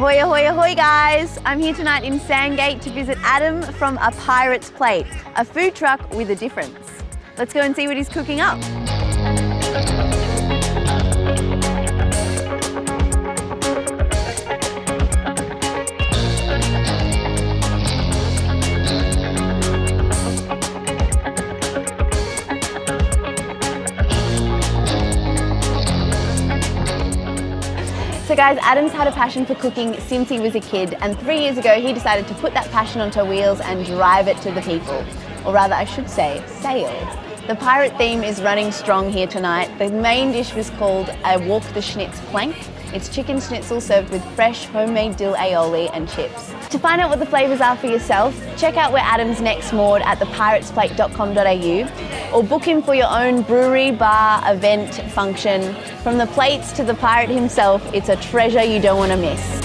Ahoy, ahoy, ahoy guys! I'm here tonight in Sandgate to visit Adam from A Pirate's Plate, a food truck with a difference. Let's go and see what he's cooking up. So guys, Adam's had a passion for cooking since he was a kid, and 3 years ago he decided to put that passion onto wheels and drive it to the people. Or rather, I should say, sail. The pirate theme is running strong here tonight. The main dish was called a Walk the Schnitz Plank. It's chicken schnitzel served with fresh homemade Dill Aioli and chips. To find out what the flavours are for yourself, check out where Adam's next moored at thepiratesplate.com.au or book him for your own brewery, bar, event, function. From the plates to the pirate himself, it's a treasure you don't want to miss.